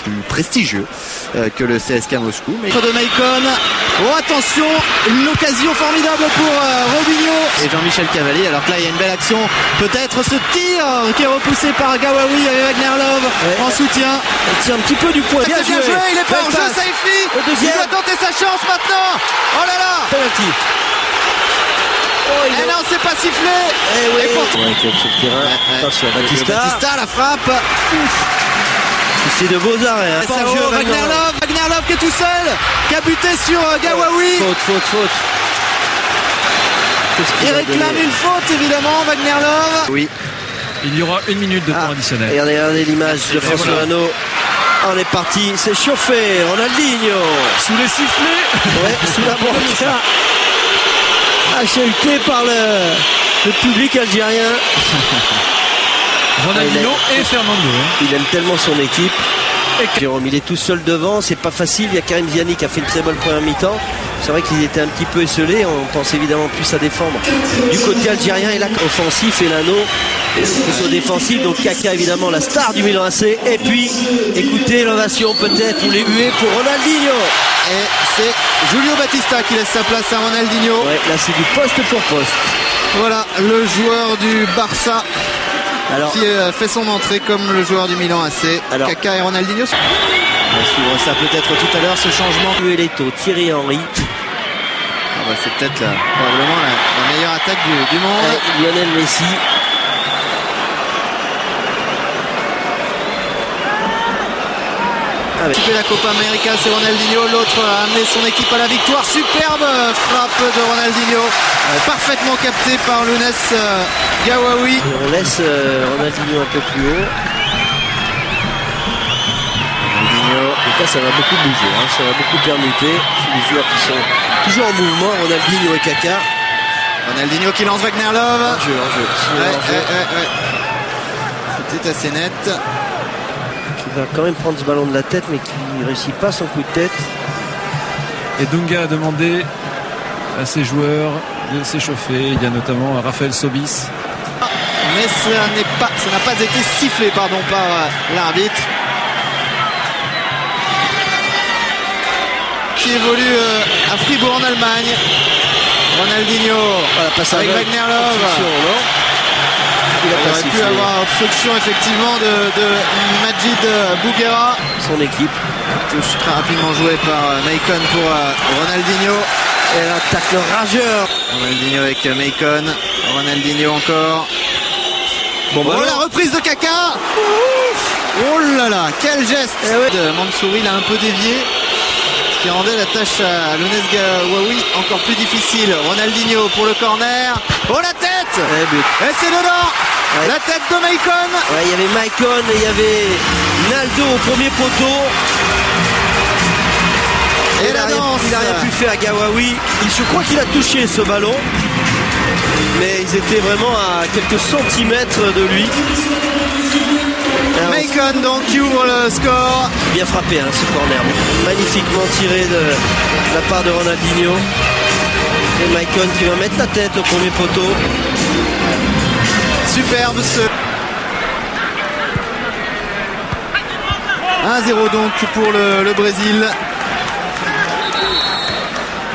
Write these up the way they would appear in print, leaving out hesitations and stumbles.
plus prestigieux que le CSKA Moscou. Mais de Maicon, oh attention, l'occasion formidable pour Robinho et Jean-Michel Cavalli. Alors que là il y a une belle action, peut-être ce tir qui est repoussé par Gawawi avec Wagner Love en soutien. Il tire un petit peu du poids. Bien joué, il est pas en jeu, Saifi. Il doit tenter sa chance maintenant. Oh là là, penalty. Eh non, c'est pas sifflé. Et pourtant... sur le terrain. Attention, Batista, la frappe. C'est de beaux arrêts. Hein. Wagner Love qui est tout seul, qui a buté sur Gawawi. Faute. Il réclame une faute évidemment, Wagner Love. Oui. Il y aura 1 minute de temps additionnel. Regardez l'image de François Hano. On est parti, c'est chauffé. Ronaldinho. Sous les sifflets. Ouais, sous la banca. Acheté par le public algérien. Ronaldinho et Fernando. Il aime tellement son équipe. Jérôme, il est tout seul devant, c'est pas facile. Il y a Karim Ziani qui a fait une très bonne première mi-temps. C'est vrai qu'ils étaient un petit peu esselés. On pense évidemment plus à défendre du côté algérien. Et là, offensif, et Lano plutôt défensif. Donc Kaka, évidemment, la star du Milan AC. Et puis, écoutez l'ovation peut-être, ou les huées pour Ronaldinho. Et c'est Julio Batista qui laisse sa place à Ronaldinho. Ouais, là c'est du poste pour poste. Voilà, le joueur du Barça qui fait son entrée comme le joueur du Milan AC. Kaka et Ronaldinho. On va suivre ça peut-être tout à l'heure, ce changement. Pueleto, Thierry Henry. C'est peut-être probablement la meilleure attaque du monde. Lionel Messi. Avec la Copa América, c'est Ronaldinho. L'autre a amené son équipe à la victoire. Superbe frappe de Ronaldinho. Parfaitement capté par Younes Gawawi. Et on laisse Ronaldinho un peu plus haut. Ronaldinho. Et là, ça va beaucoup bouger. Ça va beaucoup permuter. C'est des joueurs qui sont toujours en mouvement. Ronaldinho et Kaka. Ronaldinho qui lance Wagner Love. En jeu. C'était assez net. Il va quand même prendre ce ballon de la tête, mais qui ne réussit pas son coup de tête. Et Dunga a demandé à ses joueurs de s'échauffer. Il y a notamment Raphaël Sobis. Mais ça n'a pas été sifflé par l'arbitre. Qui évolue à Fribourg en Allemagne. Ronaldinho passe avec Wagner Love. Il aurait pu avoir obstruction effectivement de Majid Bouguera. Son équipe. Touche très rapidement joué par Maicon pour Ronaldinho. Et un tacle rageur. Ronaldinho avec Maicon. Ronaldinho encore. La reprise de Kaka. Oh là là, quel geste de Mansouri, il a un peu dévié. Ce qui rendait la tâche à Younes Gawawi encore plus difficile. Ronaldinho pour le corner. Oh la tête. Et c'est dedans. La tête de Maicon. Il y avait Maicon et il y avait Naldo au premier poteau. Et là, il n'a rien pu faire à Gawawi. Je crois qu'il a touché ce ballon. Mais ils étaient vraiment à quelques centimètres de lui. Maicon donc qui ouvre le score. Bien frappé ce corner. Magnifiquement tiré de la part de Ronaldinho. Et Maicon qui va mettre la tête au premier poteau. Superbe ce 1-0 donc pour le Brésil.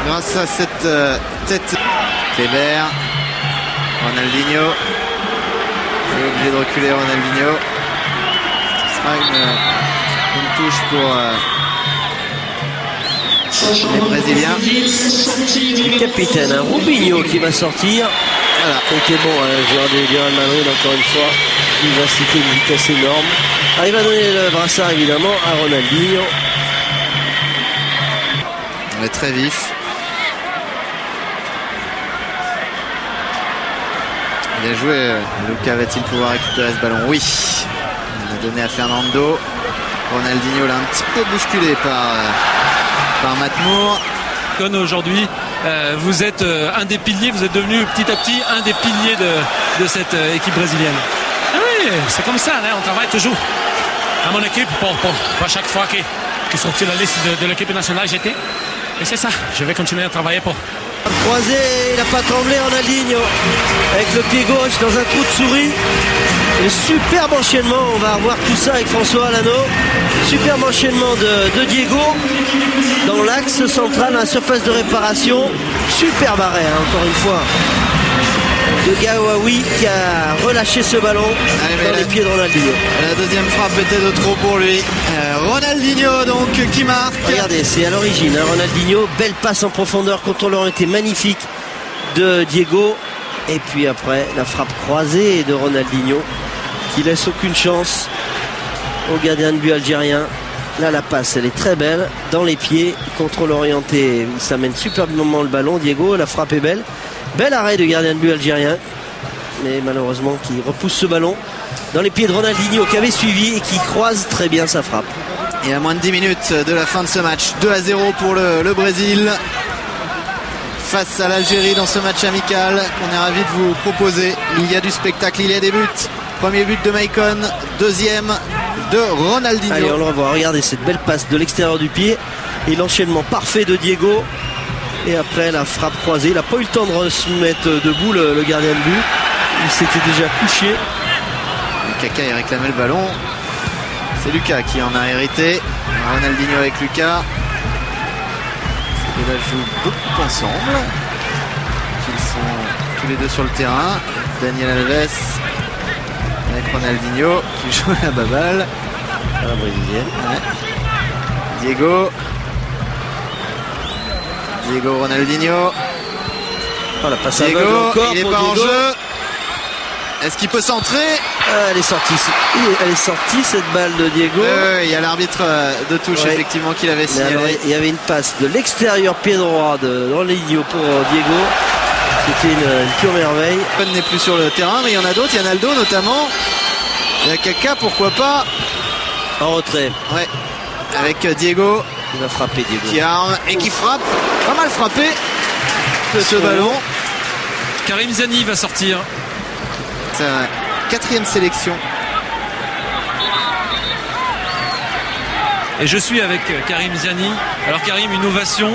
Grâce à cette tête. Kleber. Ronaldinho. Il est obligé de reculer Ronaldinho. Ce sera une touche pour les Brésiliens. Le capitaine, Robinho qui va sortir. Voilà. C'était bon, joueur du Real Madrid encore une fois. Une vivacité, une vitesse énorme. Il va donner le brassard évidemment à Ronaldinho. On est très vif. Il a joué. Luca va-t-il pouvoir récupérer ce ballon? Oui. Il a donné à Fernando. Ronaldinho l'a un petit peu bousculé par Matmour. Aujourd'hui, vous êtes un des piliers, vous êtes devenu petit à petit un des piliers de cette équipe brésilienne. Oui, c'est comme ça, on travaille toujours à mon équipe pour chaque fois que sortit la liste de l'équipe nationale, j'étais. Et c'est ça, je vais continuer à travailler pour Croisé, il n'a pas tremblé Ronaldinho avec le pied gauche dans un trou de souris. Et superbe enchaînement, on va revoir tout ça avec François Alano. Superbe enchaînement de Diego dans l'axe central, dans la surface de réparation. Superbe arrêt, hein, encore une fois, de Gawawi qui a relâché ce ballon dans les pieds de Ronaldinho. La deuxième frappe était de trop pour lui. Ronaldinho donc qui marque. Regardez, c'est à l'origine, hein, Ronaldinho, belle passe en profondeur, contrôle orienté magnifique de Diego. Et puis après, la frappe croisée de Ronaldinho qui laisse aucune chance au gardien de but algérien. Là, la passe, elle est très belle, dans les pieds, contrôle orienté, ça mène superbement le ballon, Diego, la frappe est belle. Bel arrêt de gardien de but algérien, mais malheureusement qui repousse ce ballon dans les pieds de Ronaldinho qui avait suivi et qui croise très bien sa frappe. Et à moins de 10 minutes de la fin de ce match, 2-0 pour le Brésil face à l'Algérie dans ce match amical qu'on est ravi de vous proposer. Il y a du spectacle, il y a des buts. Premier but de Maicon, deuxième de Ronaldinho. Allez, on le revoit, regardez cette belle passe de l'extérieur du pied et l'enchaînement parfait de Diego. Et après la frappe croisée, il n'a pas eu le temps de se mettre debout le gardien de but. Il s'était déjà couché. Kaka il réclamait le ballon. C'est Lucas qui en a hérité. Ronaldinho avec Lucas. Et là jouent beaucoup ensemble. Ils sont tous les deux sur le terrain. Daniel Alves avec Ronaldinho qui joue la baballe. À la brésilienne. Ouais. Diego Ronaldinho. Oh, la passe Diego, encore il est pas en jeu. Est-ce qu'il peut centrer? Elle est sortie cette balle de Diego. Il y a l'arbitre de touche effectivement qui l'avait signalé. Alors, il y avait une passe de l'extérieur pied droit de Ronaldinho pour Diego. C'était une pure merveille. Pun n'est plus sur le terrain, mais il y en a d'autres. Il y a Naldo notamment. Il y a Kaka, pourquoi pas. En retrait. Ouais. Avec Diego. Il va frapper Diego. Qui arme et qui frappe. Pas mal frappé. Ce ballon. Karim Ziani va sortir. Sa quatrième sélection. Et je suis avec Karim Ziani. Alors Karim, une ovation.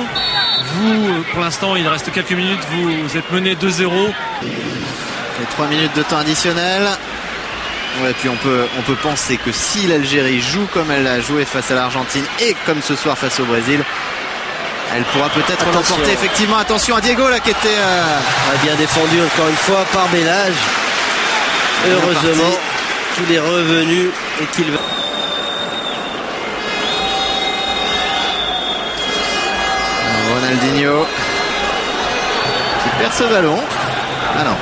Vous, pour l'instant, il reste quelques minutes. Vous êtes mené 2-0. Et 3 minutes de temps additionnel. Ouais, puis on peut penser que si l'Algérie joue comme elle l'a joué face à l'Argentine et comme ce soir face au Brésil, elle pourra peut-être l'emporter. Effectivement, attention à Diego là qui était bien défendu encore une fois par Bellage. Heureusement qu'il est revenu et qu'il va. Ronaldinho qui perd ce ballon. Ah non.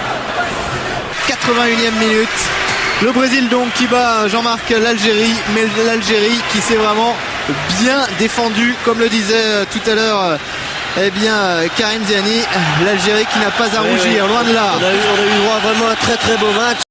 81e minute. Le Brésil donc qui bat Jean-Marc l'Algérie, mais l'Algérie qui s'est vraiment bien défendue, comme le disait tout à l'heure Karim Ziani. L'Algérie qui n'a pas à rougir, loin de là. On a eu droit vraiment à un très très beau match.